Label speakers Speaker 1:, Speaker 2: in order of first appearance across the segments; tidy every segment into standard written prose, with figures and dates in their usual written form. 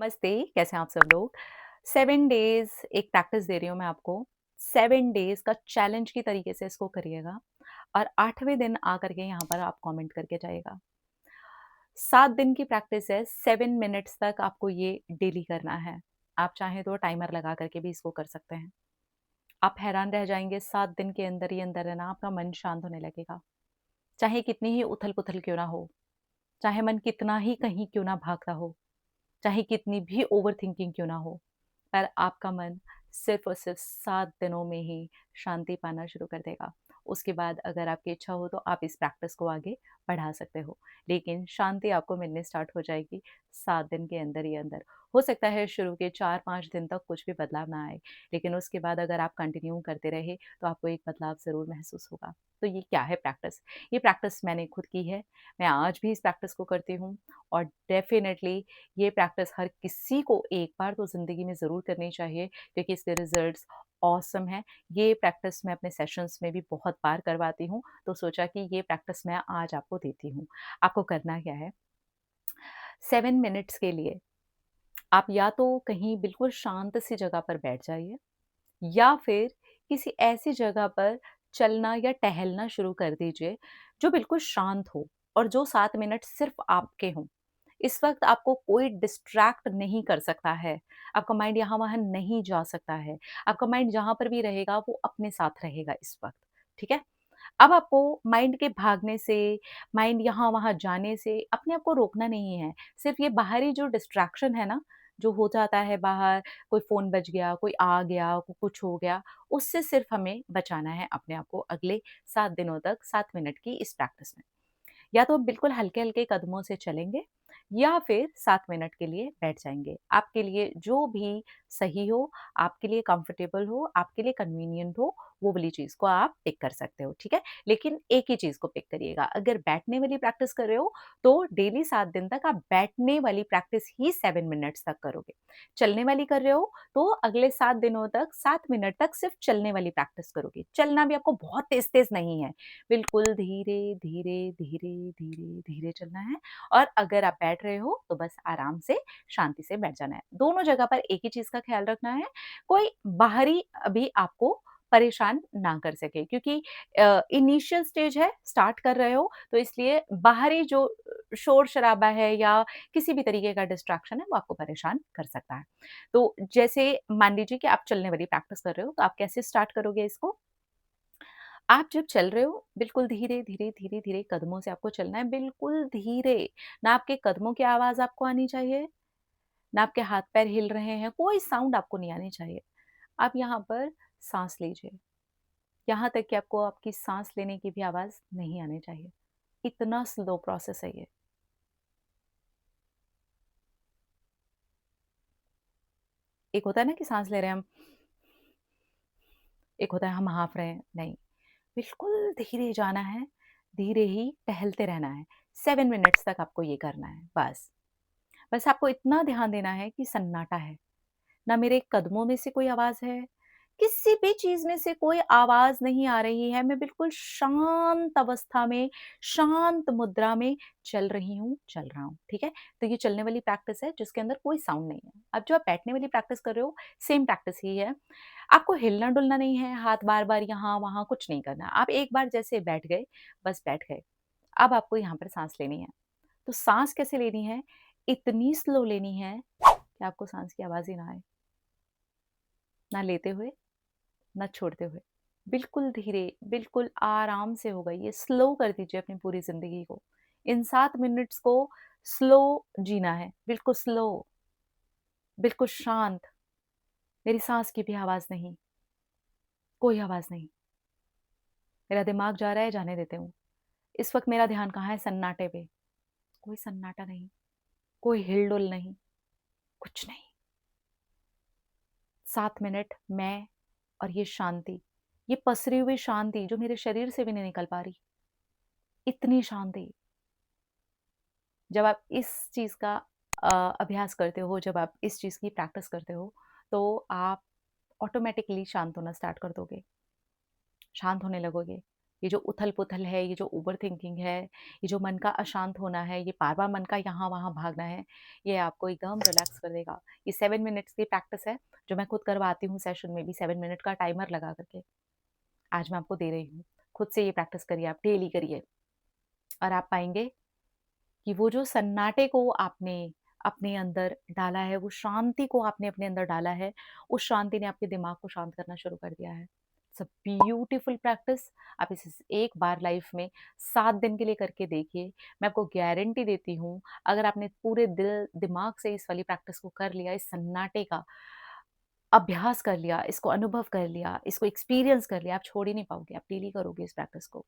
Speaker 1: नमस्ते, कैसे हैं आप सब लोग? 7 डेज़ एक प्रैक्टिस दे रही हूँ मैं आपको। 7 डेज़ का चैलेंज की तरीके से इसको करिएगा और 8वें दिन आकर के यहाँ पर आप कमेंट करके जाइएगा। 7 दिन की प्रैक्टिस है, 7 मिनट्स तक आपको ये डेली करना है। आप चाहें तो टाइमर लगा कर के भी इसको कर सकते हैं। आप हैरान रह जाएँगे 7 दिन के अंदर ही अंदर है ना आपका मन शांत होने लगेगा। चाहे कितनी ही उथल-पुथल क्यों ना हो, चाहे मन कितना ही कहीं क्यों ना भागता हो, चाहे कितनी भी ओवरथिंकिंग क्यों ना हो, पर आपका मन सिर्फ़ और सिर्फ़ 7 दिनों में ही शांति पाना शुरू कर देगा। उसके बाद अगर आपकी इच्छा हो तो आप इस प्रैक्टिस को आगे बढ़ा सकते हो। लेकिन शांति आपको मिलनी स्टार्ट हो जाएगी 7 दिन के अंदर ही अंदर। हो सकता है शुरू के 4-5 दिन तक कुछ भी बदलाव ना आए, लेकिन उसके बाद अगर आप कंटिन्यू करते रहे तो आपको एक बदलाव ज़रूर महसूस होगा। तो ये क्या है प्रैक्टिस? ये प्रैक्टिस मैंने खुद की है। मैं आज भी इस प्रैक्टिस को करती हूँ और डेफ़िनेटली ये प्रैक्टिस हर किसी को एक बार तो ज़िंदगी में ज़रूर करनी चाहिए क्योंकि इसके रिज़ल्ट्स ऑसम हैं। ये प्रैक्टिस मैं अपने सेशंस में भी बहुत बार करवाती हूँ, तो सोचा कि ये प्रैक्टिस मैं आज आपको देती हूँ। आपको करना क्या है, 7 मिनट्स के लिए आप या तो कहीं बिल्कुल शांत सी जगह पर बैठ जाइए या फिर किसी ऐसी जगह पर चलना या टहलना शुरू कर दीजिए, जो बिल्कुल शांत हो और जो 7 मिनट सिर्फ़ आपके हों। इस वक़्त आपको कोई डिस्ट्रैक्ट नहीं कर सकता है। आपका माइंड यहाँ-वहाँ नहीं जा सकता है। आपका माइंड जहाँ पर भी रहेगा वो अपने साथ रहेगा इस वक़्त, ठीक है? अब आपको माइंड के भागने से, माइंड यहाँ-वहाँ जाने से अपने आप को रोकना नहीं है। सिर्फ़ ये बाहरी जो डिस्ट्रैक्शन है ना, जो हो जाता है बाहर, कोई फ़ोन बज गया, कोई आ गया, कुछ हो गया, उससे सिर्फ़ हमें बचाना है अपने आप को अगले 7 दिनों तक 7 मिनट की इस प्रैक्टिस में। या तो बिल्कुल हल्के-हल्के कदमों से चलेंगे या फिर 7 मिनट के लिए बैठ जाएँगे। आपके लिए जो भी सही हो, आपके लिए कंफर्टेबल हो, आपके लिए कन्वीनिएंट हो, वो वाली चीज़ को आप पिक कर सकते हो, ठीक है? लेकिन एक ही चीज़ को पिक करिएगा। अगर बैठने वाली प्रैक्टिस कर रहे हो, तो डेली 7 दिन तक आप बैठने वाली प्रैक्टिस ही 7 मिनट्स तक करोगे। चलने वाली कर रहे हो, तो अगले 7 दिनों तक 7 मिनट तक सिर्फ़ चलने वाली प्रैक्टिस करोगे। चलना भी आपको बहुत तेज़-तेज़ नहीं है। बिल्कुल धीरे, धीरे, धीरे, धीरे, धीरे चलना है और अगर आप बैठ रहे हो तो बस आराम से शांति से बैठ जाना है। दोनों जगह पर एक ही चीज़ का ख़्याल रखना है, कोई बाहरी अभी आपको परेशान ना कर सके क्योंकि इनिशियल स्टेज है, स्टार्ट कर रहे हो तो इसलिए बाहरी जो शोर-शराबा है या किसी भी तरीके का डिस्ट्रैक्शन है वो आपको परेशान कर सकता है। तो जैसे मान लीजिए कि आप चलने वाली प्रैक्टिस कर रहे हो तो आप कैसे स्टार्ट करोगे इसको? आप जब चल रहे हो, बिल्कुल धीरे, धीरे, धीरे, धीरे कदमों से आपको चलना है, बिल्कुल धीरे। ना आपके कदमों की आवाज़ आपको आनी चाहिए, ना आपके हाथ-पैर हिल रहे हैं, कोई साउंड आपको नहीं आनी चाहिए। आप यहाँ पर साँस लीजिए, यहाँ तक कि आपको आपकी साँस लेने की भी आवाज़ नहीं आनी चाहिए। इतना स्लो प्रोसेस है ये। एक होता है ना कि साँस ले रहे हैं हम, एक होता है हम हाँफ रहे हैं, नहीं। बिल्कुल धीरे जाना है, धीरे ही टहलते रहना है। 7 मिनट्स तक आपको ये करना है, बस। बस आपको इतना ध्यान देना है कि सन्नाटा है। ना मेरे कदमों में से कोई आवाज़ है, किसी भी चीज़ में से कोई आवाज़ नहीं आ रही है। मैं बिल्कुल शांत अवस्था में, शांत मुद्रा में चल रही हूँ, चल रहा हूँ, ठीक है? तो ये चलने वाली प्रैक्टिस है जिसके अंदर कोई साउंड नहीं है। अब जो आप बैठने वाली प्रैक्टिस कर रहे हो, सेम प्रैक्टिस ही है। आपको हिलना-डुलना नहीं है, हाथ बार-बार यहाँ-वहाँ कुछ नहीं करना। आप एक बार जैसे बैठ गए, बस बैठ गए। अब आपको यहाँ पर साँस लेनी है। तो साँस कैसे लेनी है? इतनी स्लो लेनी है कि आपको साँस की आवाज़ ही ना आए। ना लेते हुए, ना छोड़ते हुए। बिल्कुल धीरे, बिल्कुल आराम से होगा ये, स्लो कर दीजिए अपनी पूरी ज़िंदगी को। इन 7 मिनट्स को स्लो जीना है, बिल्कुल स्लो, बिल्कुल शांत, मेरी साँस की भी आवाज़ नहीं, कोई आवाज़ नहीं। मेरा दिमाग जा रहा है, जाने देते हूँ। इस वक़्त मेरा ध्यान कहाँ है? सन्नाटे पे। कोई सन्नाटा नहीं, कोई हिल-डुल नहीं, कुछ नहीं। 7 मिनट मैं और ये शांति, ये पसरी हुई शांति जो मेरे शरीर से भी नहीं निकल पा रही, इतनी शांति। जब आप इस चीज़ का अ, अभ्यास करते हो, जब आप इस चीज़ की प्रैक्टिस करते हो, तो आप ऑटोमैटिकली शांत होना स्टार्ट कर दोगे, शांत होने लगोगे। ये जो उथल-पुथल है, ये जो ओवरथिंकिंग है, ये जो मन का अशांत होना है, ये बार-बार मन का यहाँ-वहाँ भागना है, ये आपको एकदम रिलैक्स कर देगा। ये 7 मिनट्स की प्रैक्टिस है, जो मैं खुद करवाती हूँ सेशन में भी 7 मिनट का टाइमर लगा कर के। आज मैं आपको दे रही हूँ। खुद से ये प्रैक्टिस करिए आप, डेली करिए और आप पाएँगे कि वो जो सन्नाटे को आपने अपने अंदर डाला है, वो शांति को आपने अपने अंदर डाला है, उस शांति ने आपके दिमाग को शांत करना शुरू कर दिया है। It's a beautiful practice. आप इसे एक बार लाइफ में 7 दिन के लिए करके देखिए। मैं आपको गारंटी देती हूँ, अगर आपने पूरे दिल दिमाग से इस वाली प्रैक्टिस को कर लिया, इस सन्नाटे का अभ्यास कर लिया, इसको अनुभव कर लिया, इसको एक्सपीरियंस कर लिया, आप छोड़ ही नहीं पाओगे, आप डेली करोगे इस प्रैक्टिस को।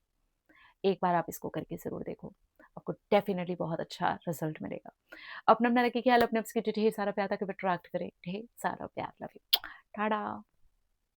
Speaker 1: एक बार आप इसको करके ज़रूर देखो। आपको डेफ़िनिटली बहुत अच्छा रिज़ल्ट मिलेगा। अपना-अपना रखिए ख़्याल, अपने आप से ढेर सारा प्यार ताकि अट्रैक्ट करें, ढेर सारा प्यार। Love you. टाटा।